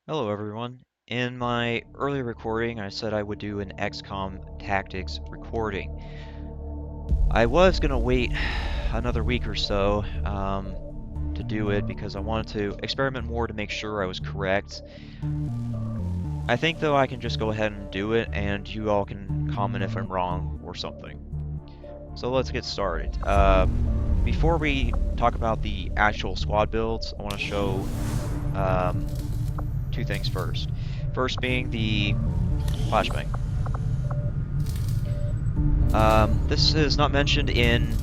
Hello everyone. In my earlier recording, I said I would do an XCOM Tactics recording. I was going to wait another week or so to do it because I wanted to experiment more to make sure I was correct. I think though I can just go ahead and do it and you all can comment if I'm wrong or something. So let's get started. Before we talk about the actual squad builds, I want to show um, two things first. First being the flashbang. This is not mentioned in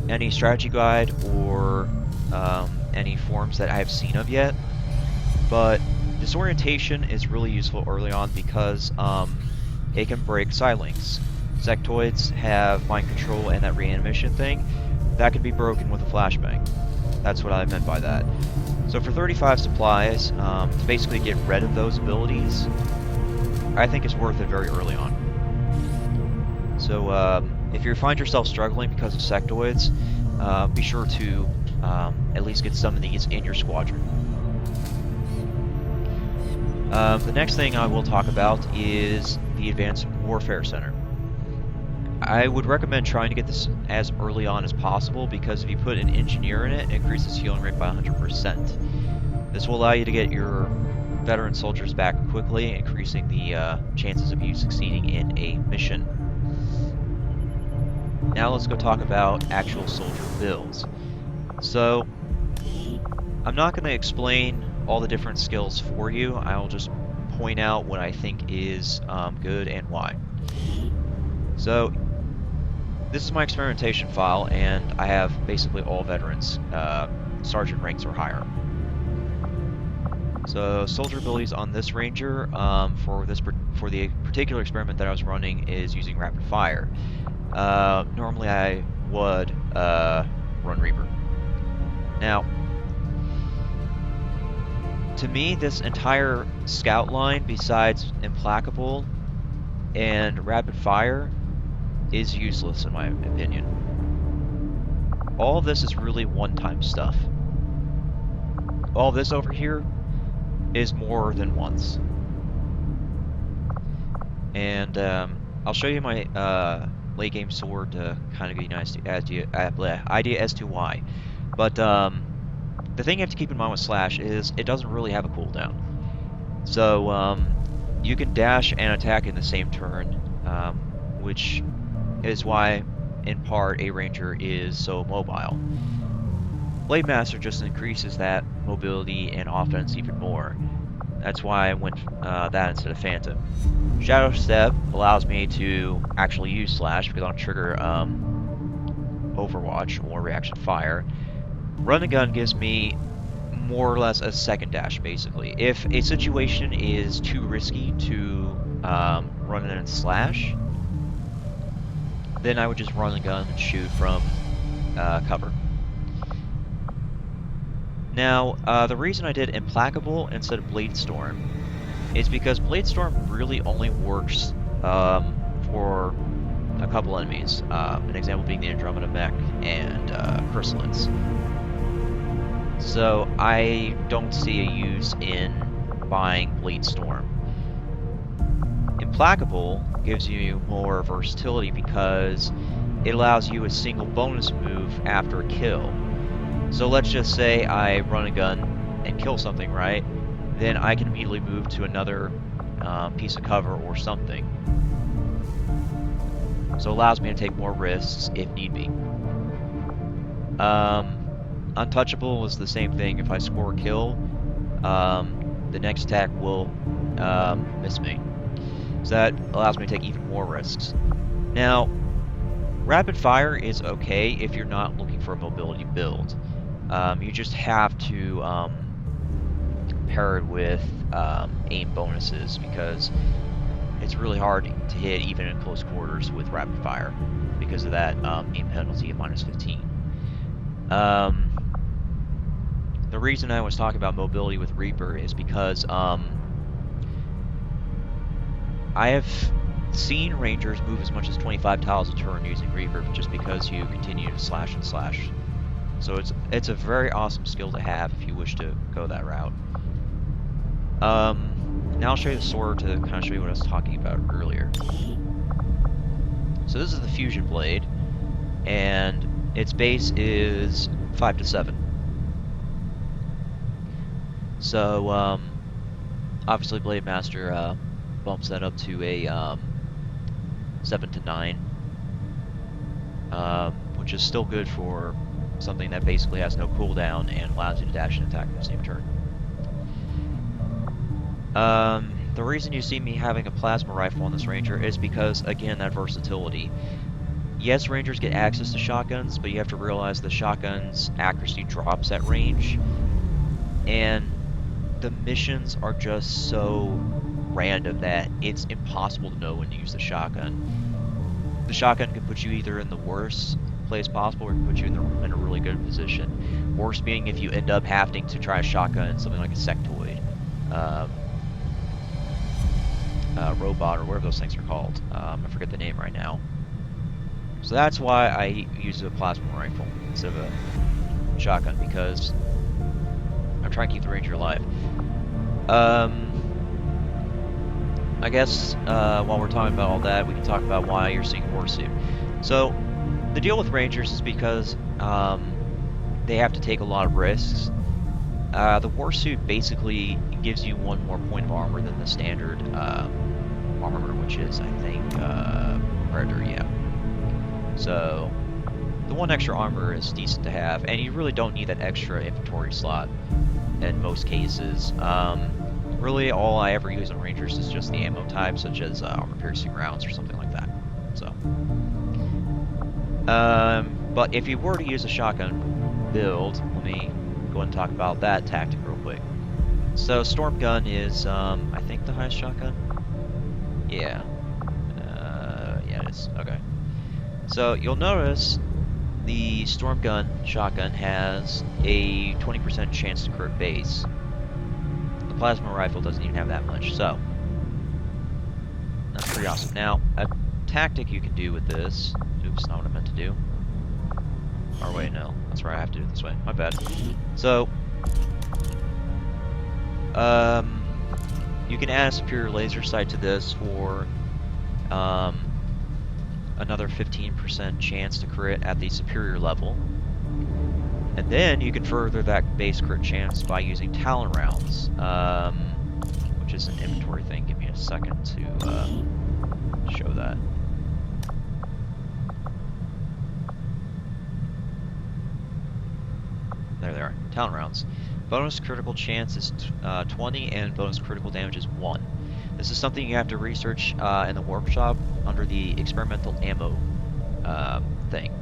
any strategy guide or any forums that I have seen of yet, but disorientation is really useful early on because it can break silinks. Sectoids have mind control and that reanimation thing. That can be broken with a flashbang. That's what I meant by that. So for 35 supplies, to basically get rid of those abilities, I think it's worth it very early on. So if you find yourself struggling because of sectoids, be sure to at least get some of these in your squadron. The next thing I will talk about is the Advanced Warfare Center. I would recommend trying to get this as early on as possible because if you put an engineer in it, it increases healing rate by 100%. This will allow you to get your veteran soldiers back quickly, increasing the chances of you succeeding in a mission. Now let's go talk about actual soldier builds. So, I'm not going to explain all the different skills for you. I'll just point out what I think is good and why. So, this is my experimentation file, and I have basically all veterans, sergeant ranks or higher. So, soldier abilities on this ranger for the particular experiment that I was running is using rapid fire. Normally I would run Reaper. Now, to me, this entire scout line, besides Implacable and Rapid Fire, is useless in my opinion. All of this is really one-time stuff. All this over here is more than once. And I'll show you my late game sword to kind of give you an idea as to why. But the thing you have to keep in mind with Slash is it doesn't really have a cooldown. So you can dash and attack in the same turn, which is why, in part, a ranger is so mobile. Blade Master just increases that mobility and offense even more. That's why I went that instead of Phantom. Shadow Step allows me to actually use Slash because I don't trigger Overwatch or Reaction Fire. Run and Gun gives me more or less a second dash, basically. If a situation is too risky to run in and slash, then I would just run and gun and shoot from cover. Now, the reason I did Implacable instead of Blade Storm is because Blade Storm really only works for a couple enemies. An example being the Andromeda Mech and Chrysalids. So I don't see a use in buying Blade Storm. Implacable gives you more versatility because it allows you a single bonus move after a kill. So let's just say I run a gun and kill something, right? Then I can immediately move to another piece of cover or something. So it allows me to take more risks if need be. Untouchable is the same thing. If I score a kill, the next attack will miss me. So that allows me to take even more risks. Now, Rapid Fire is okay if you're not looking for a mobility build. You just have to pair it with aim bonuses because it's really hard to hit even in close quarters with Rapid Fire because of that aim penalty of -15. The reason I was talking about mobility with Reaper is because I have seen Rangers move as much as 25 tiles a turn using Reaper just because you continue to slash and slash. So it's a very awesome skill to have if you wish to go that route. Now I'll show you the sword to kind of show you what I was talking about earlier. So this is the fusion blade, and its base is 5 to 7. So obviously Blade Master bumps that up to a 7 to 9, which is still good for something that basically has no cooldown and allows you to dash and attack in the same turn. The reason you see me having a plasma rifle on this ranger is because, again, that versatility. Yes, rangers get access to shotguns, but you have to realize the shotgun's accuracy drops at range, and the missions are just so random that it's impossible to know when to use the shotgun. The shotgun can put you either in the worst place possible or can put you in a really good position. Worst being if you end up having to try a shotgun, something like a sectoid, robot, or whatever those things are called. I forget the name right now. So that's why I use a plasma rifle instead of a shotgun, because I'm trying to keep the ranger alive. I guess while we're talking about all that, we can talk about why you're seeing a warsuit. So the deal with rangers is because they have to take a lot of risks. The warsuit basically gives you 1 more point of armor than the standard armor, which is, I think, Predator, yeah. So the 1 extra armor is decent to have, and you really don't need that extra inventory slot in most cases. Really, all I ever use on rangers is just the ammo type, such as armor-piercing rounds or something like that. So, but if you were to use a shotgun build, let me go and talk about that tactic real quick. So storm gun is, I think, the highest shotgun. Yeah, yeah, it is. Okay. So you'll notice the storm gun shotgun has a 20% chance to crit base. The plasma rifle doesn't even have that much, so that's pretty awesome. Now, a tactic you can do with this. Oops, not what I meant to do. Or wait, no, that's right. I have to do it this way. My bad. So, you can add a superior laser sight to this for another 15% chance to crit at the superior level. And then you can further that base crit chance by using Talon rounds, which is an inventory thing. Give me a second to show that. There they are, Talon rounds. Bonus critical chance is 20, and bonus critical damage is 1. This is something you have to research in the workshop under the experimental ammo thing.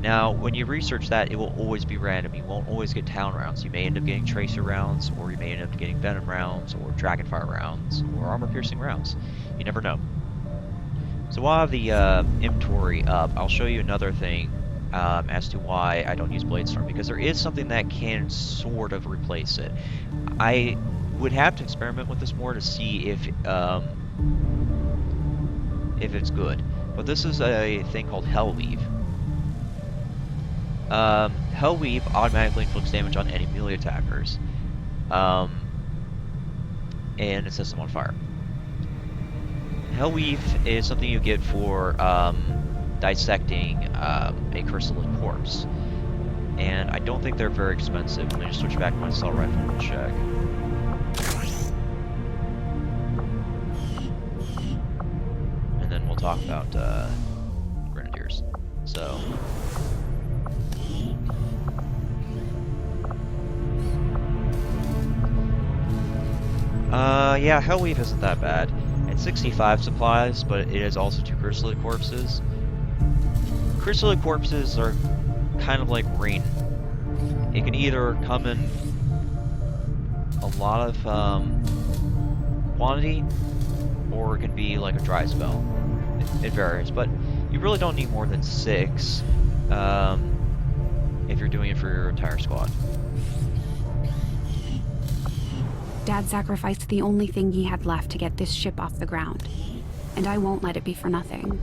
Now, when you research that, it will always be random. You won't always get Talon rounds. You may end up getting Tracer rounds, or you may end up getting Venom rounds, or Dragonfire rounds, or armor-piercing rounds. You never know. So while I have the inventory up, I'll show you another thing as to why I don't use Bladestorm, because there is something that can sort of replace it. I would have to experiment with this more to see if it's good. But this is a thing called Hellweave. Hellweave automatically inflicts damage on any melee attackers, and it sets them on fire. Hellweave is something you get for dissecting a chrysalid corpse, and I don't think they're very expensive. Let me just switch back to my assault rifle and check. And then we'll talk about grenadiers. So, yeah, Hellweave isn't that bad. It's 65 supplies, but it is also 2 chrysalid corpses. Chrysalid corpses are kind of like rain. It can either come in a lot of quantity, or it can be like a dry spell. It varies, but you really don't need more than 6 if you're doing it for your entire squad. Dad sacrificed the only thing he had left to get this ship off the ground, and I won't let it be for nothing.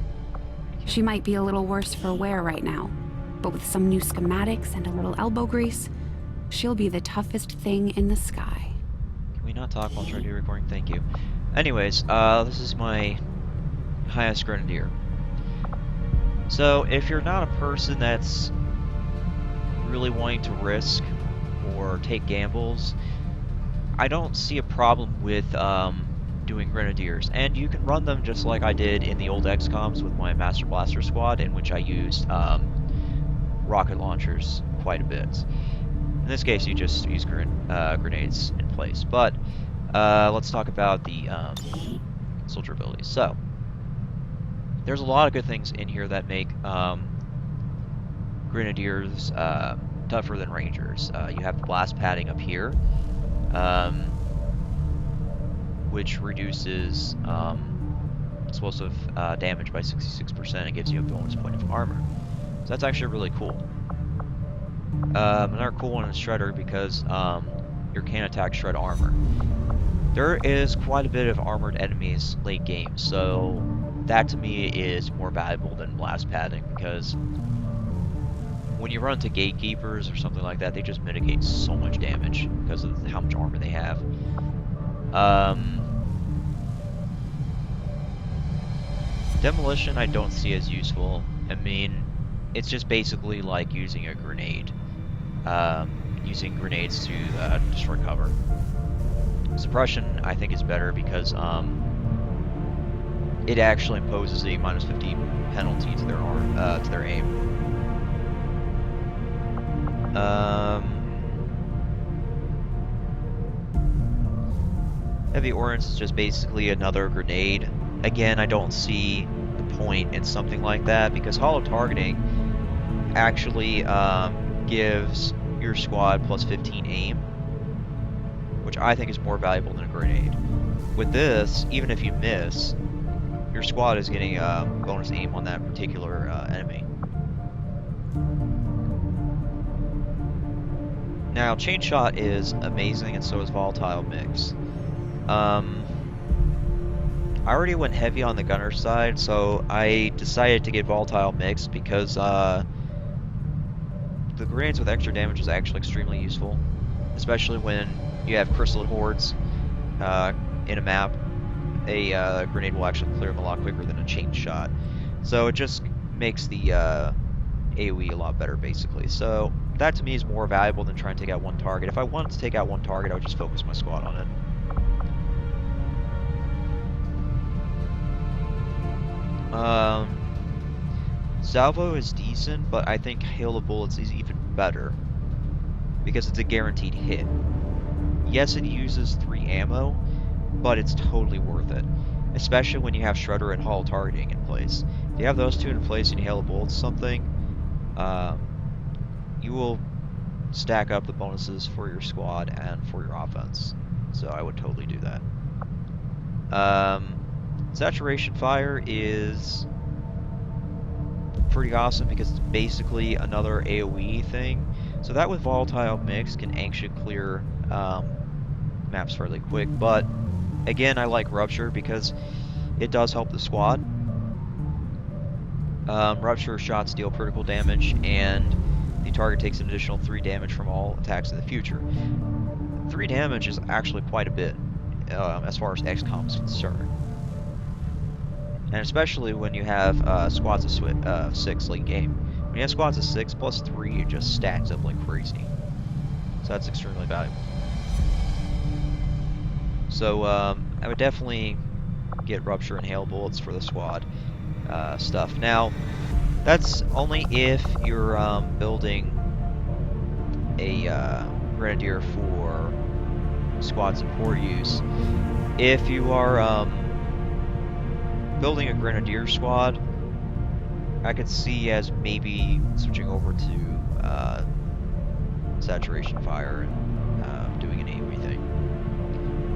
She might be a little worse for wear right now, but with some new schematics and a little elbow grease, she'll be the toughest thing in the sky. Can me not talk while trying to do recording? Thank you. Anyways, this is my highest grenadier. So, if you're not a person that's really wanting to risk or take gambles, I don't see a problem with doing grenadiers. And you can run them just like I did in the old XCOMs with my Master Blaster squad, in which I used rocket launchers quite a bit. In this case, you just use grenades in place. But let's talk about the soldier abilities. So, there's a lot of good things in here that make grenadiers tougher than rangers. You have the blast padding up here, which reduces explosive damage by 66% and gives you a bonus point of armor. So that's actually really cool. Another cool one is Shredder because your can attack shred armor. There is quite a bit of armored enemies late game, so that to me is more valuable than blast padding because when you run into gatekeepers or something like that, they just mitigate so much damage because of how much armor they have. Demolition I don't see as useful. I mean, it's just basically like using a grenade. Using grenades to destroy cover. Suppression I think is better because it actually imposes a minus 50 penalty to their aim. Heavy Ordnance is just basically another grenade. Again, I don't see the point in something like that because hollow targeting actually gives your squad plus 15 aim, which I think is more valuable than a grenade. With this, even if you miss, your squad is getting bonus aim on that particular enemy. Now, Chain Shot is amazing, and so is Volatile Mix. I already went heavy on the gunner side, so I decided to get Volatile Mix because the grenades with extra damage is actually extremely useful, especially when you have Chrysalid hordes in a map. A grenade will actually clear them a lot quicker than a chain shot, so it just makes the AoE a lot better, basically. So that to me is more valuable than trying to take out one target. If I wanted to take out one target, I would just focus my squad on it. Salvo is decent, but I think Hail of Bullets is even better because it's a guaranteed hit. Yes, it uses 3 ammo, but it's totally worth it, especially when you have Shredder and Hollow Targeting in place. If you have those two in place and you Hail of Bullets something, you will stack up the bonuses for your squad and for your offense. So I would totally do that. Saturation Fire is pretty awesome because it's basically another AoE thing. So that with Volatile Mix can actually clear maps fairly quick. But again, I like Rupture because it does help the squad. Rupture shots deal critical damage, and the target takes an additional 3 damage from all attacks in the future. 3 damage is actually quite a bit as far as XCOM is concerned. And especially when you have squads of 6 late game. When you have squads of 6 plus 3, it just stacks up like crazy. So that's extremely valuable. So I would definitely get Rupture and Hail Bullets for the squad stuff. Now, that's only if you're building a Grenadier for squad support use. If you are building a Grenadier squad, I could see as maybe switching over to Saturation Fire and doing an AoE thing.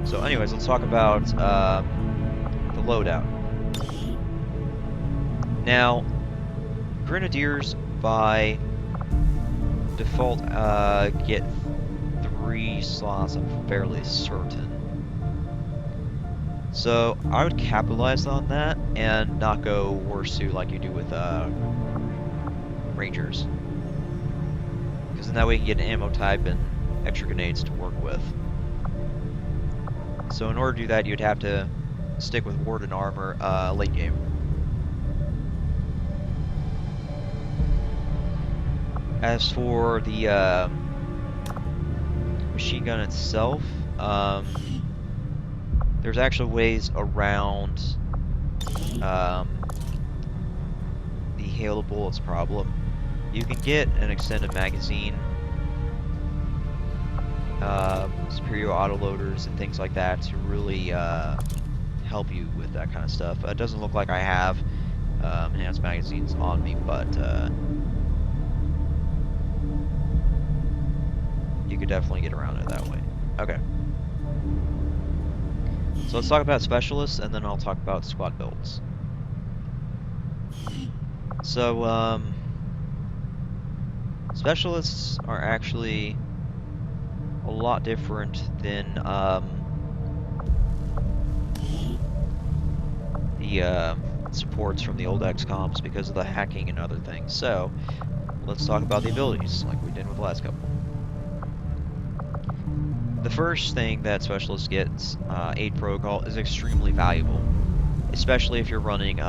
So anyways, let's talk about the loadout. Now, Grenadiers by default get 3 slots, I'm fairly certain. So I would capitalize on that and not go War Suit like you do with Rangers. Because in that way you can get an ammo type and extra grenades to work with. So in order to do that, you'd have to stick with Warden armor late game. As for the machine gun itself, there's actually ways around the hail of bullets problem. You can get an extended magazine, superior autoloaders, and things like that to really help you with that kind of stuff. It doesn't look like I have enhanced magazines on me, but you could definitely get around it that way. Okay. So let's talk about specialists, and then I'll talk about squad builds. So, specialists are actually a lot different than the supports from the old XComs because of the hacking and other things. So, let's talk about the abilities, like we did with the last couple. The first thing that specialists get, Aid Protocol, is extremely valuable, especially if you're running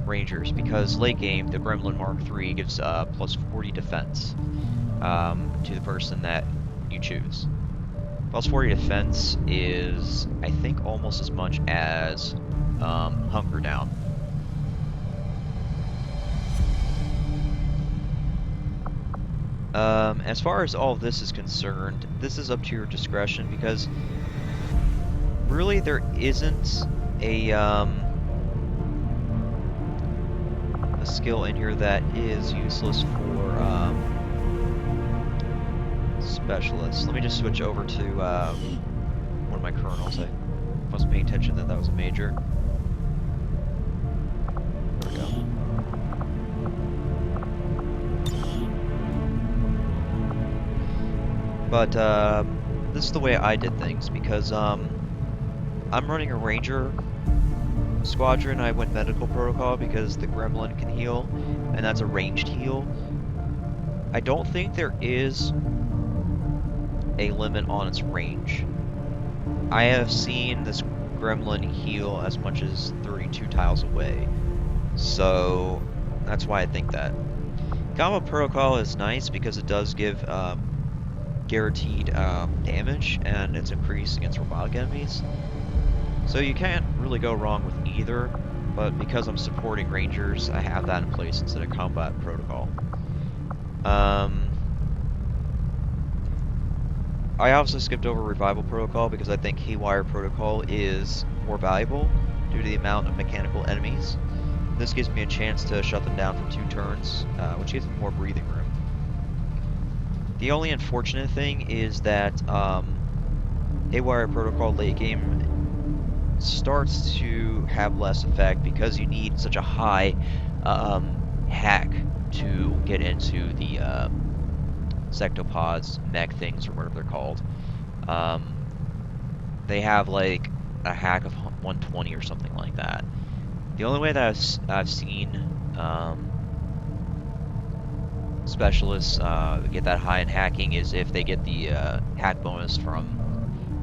Rangers, because late game, the Gremlin Mark III gives plus 40 defense to the person that you choose. Plus 40 defense is, I think, almost as much as Hunker Down. As far as all of this is concerned, this is up to your discretion, because really there isn't a skill in here that is useless for specialists. Let me just switch over to one of my colonels. I wasn't paying attention that that was a major. There we go. But this is the way I did things, because I'm running a ranger squadron. I went medical protocol because the gremlin can heal, and that's a ranged heal. I don't think there is a limit on its range. I have seen this gremlin heal as much as 32 tiles away, so that's why I think that. Combo protocol is nice because it does give guaranteed damage, and it's increased against robotic enemies. So you can't really go wrong with either, but because I'm supporting Rangers, I have that in place instead of combat protocol. I also skipped over revival protocol because I think haywire protocol is more valuable due to the amount of mechanical enemies. This gives me a chance to shut them down for 2 turns, which gives me more breathing room. The only unfortunate thing is that haywire protocol late game starts to have less effect because you need such a high hack to get into the sectopods, mech things, or whatever they're called. They have like a hack of 120 or something like that. The only way that I've seen specialists get that high in hacking is if they get the hack bonus from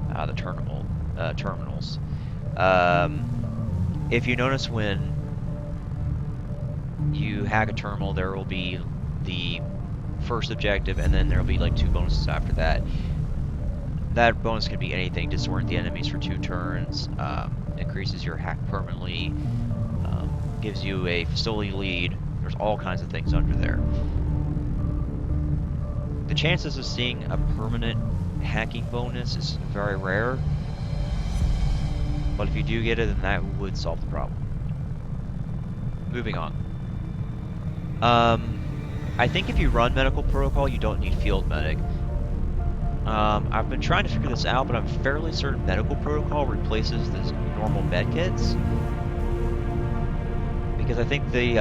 the terminals. If you notice, when you hack a terminal, there will be the first objective, and then there will be like 2 bonuses after that. That bonus can be anything: disorient the enemies for 2 turns, increases your hack permanently, gives you a facility lead. There's all kinds of things under there. The chances of seeing a permanent hacking bonus is very rare, but if you do get it, then that would solve the problem. Moving on. I think if you run medical protocol, you don't need field medic. I've been trying to figure this out, but I'm fairly certain medical protocol replaces the normal med kits, because I think the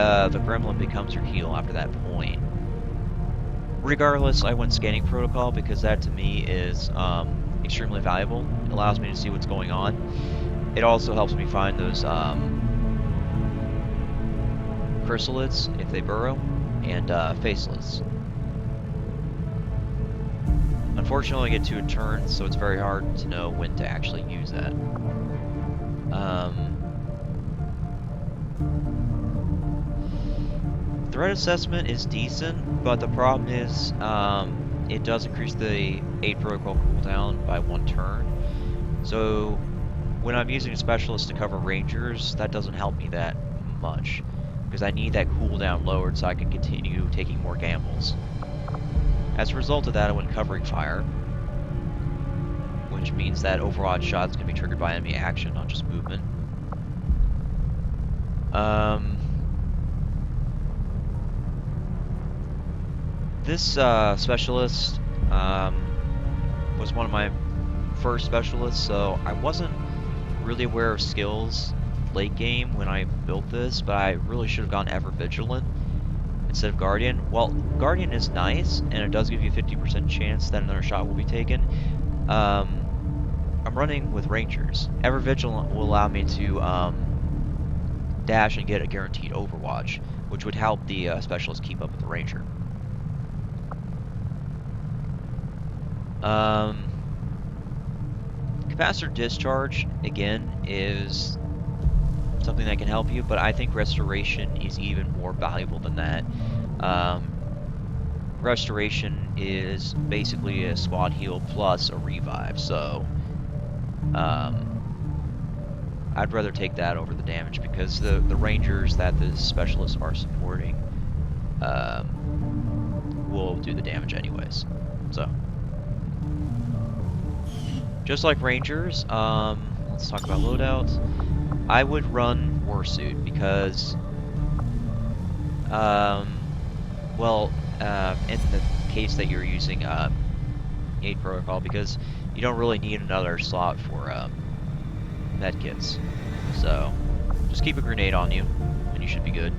gremlin becomes your heal after that point. Regardless, I went scanning protocol because that to me is extremely valuable. It allows me to see what's going on. It also helps me find those chrysalids if they burrow, and faceless. Unfortunately, I get 2 turns, so it's very hard to know when to actually use that. Threat assessment is decent, but the problem is it does increase the aid protocol cooldown by 1 turn. So when I'm using a specialist to cover rangers, that doesn't help me that much, because I need that cooldown lowered so I can continue taking more gambles. As a result of that, I went covering fire, which means that overwatch shots can be triggered by enemy action, not just movement. This specialist was one of my first specialists, so I wasn't really aware of skills late game when I built this, but I really should have gone Ever Vigilant instead of Guardian. Well, Guardian is nice, and it does give you a 50% chance that another shot will be taken. I'm running with Rangers. Ever Vigilant will allow me to dash and get a guaranteed Overwatch, which would help the specialist keep up with the Ranger. Capacitor discharge, again, is something that can help you, but I think restoration is even more valuable than that. Restoration is basically a squad heal plus a revive, so I'd rather take that over the damage, because the rangers that the specialists are supporting will do the damage anyways. So just like rangers, let's talk about loadouts. I would run Warsuit because, in the case that you're using aid protocol, because you don't really need another slot for medkits. So just keep a grenade on you, and you should be good.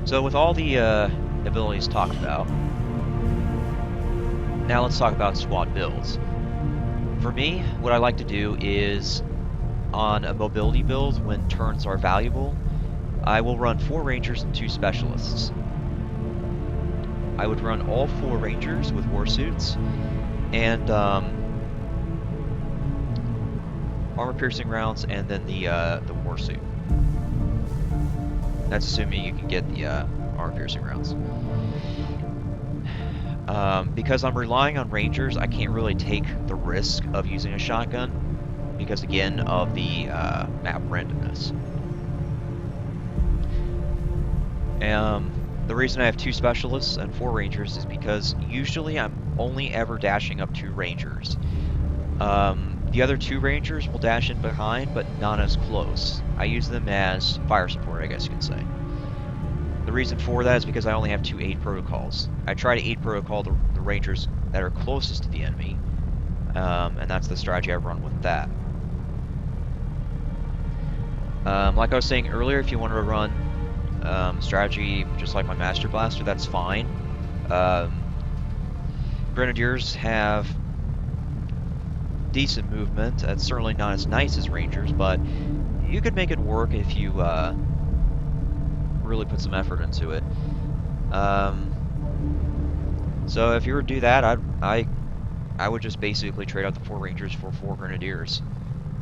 So with all the abilities talked about, now let's talk about squad builds. For me, what I like to do is, on a mobility build, when turns are valuable, I will run 4 rangers and 2 specialists. I would run all 4 rangers with warsuits, and armor-piercing rounds, and then the warsuit. That's assuming you can get the armor-piercing rounds. Because I'm relying on rangers, I can't really take the risk of using a shotgun, because again of the map randomness. The reason I have 2 specialists and 4 rangers is because usually I'm only ever dashing up 2 rangers. The other 2 rangers will dash in behind, but not as close. I use them as fire support, I guess you can say. The reason for that is because I only have 2 aid protocols. I try to aid protocol the rangers that are closest to the enemy, and that's the strategy I run with that. Like I was saying earlier, if you wanted to run strategy just like my Master Blaster, that's fine. Grenadiers have decent movement. It's certainly not as nice as Rangers, but you could make it work if you really put some effort into it. So if you were to do that, I would just basically trade out the 4 Rangers for 4 Grenadiers.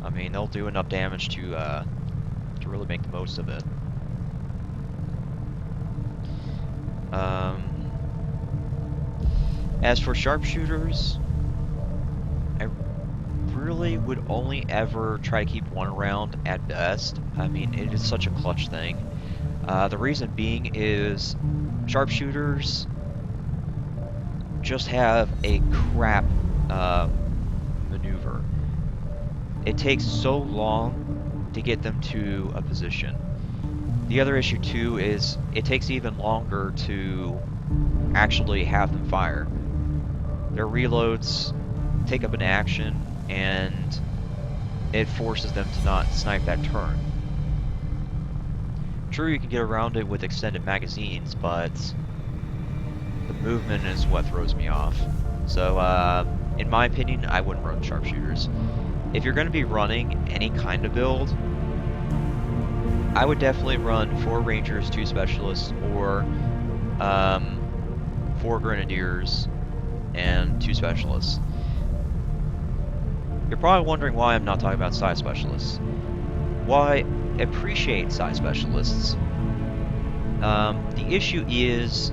I mean, they'll do enough damage to really make the most of it. As for sharpshooters, I really would only ever try to keep 1 around at best. I mean, it is such a clutch thing. The reason being is sharpshooters just have a crap maneuver. It takes so long to get them to a position. The other issue too is it takes even longer to actually have them fire. Their reloads take up an action, and it forces them to not snipe that turn. True, you can get around it with extended magazines, but the movement is what throws me off. So, in my opinion, I wouldn't run sharpshooters. If you're going to be running any kind of build, I would definitely run 4 Rangers, 2 Specialists, or 4 Grenadiers, and 2 specialists. You're probably wondering why I'm not talking about side specialists. Why appreciate side specialists. The issue is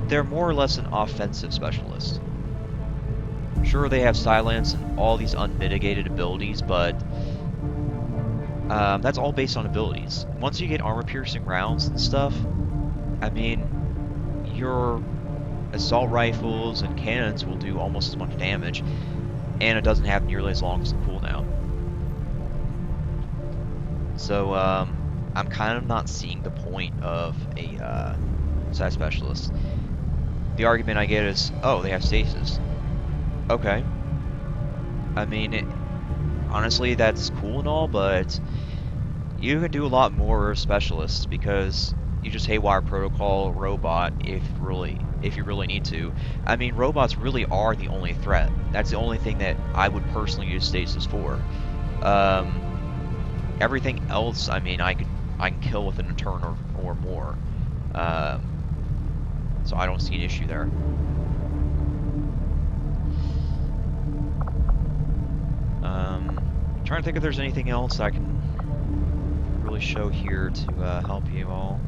they're more or less an offensive specialist. Sure, they have silence and all these unmitigated abilities, but that's all based on abilities. Once you get armor-piercing rounds and stuff, I mean, your assault rifles and cannons will do almost as much damage, and it doesn't have nearly as long as the cooldown. So, I'm kind of not seeing the point of a side specialist. The argument I get is, oh, they have stasis. Okay. I mean, honestly, that's cool and all, but you can do a lot more specialists because you just haywire protocol robot if you really need to. I mean, robots really are the only threat. That's the only thing that I would personally use stasis for. Everything else, I mean, I can kill within a turn or more. So I don't see an issue there. Trying to think if there's anything else I can really show here to help you all.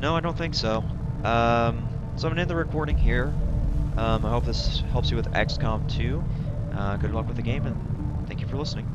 No, I don't think so. So I'm gonna end the recording here. I hope this helps you with XCOM 2. Good luck with the game, and thank you for listening.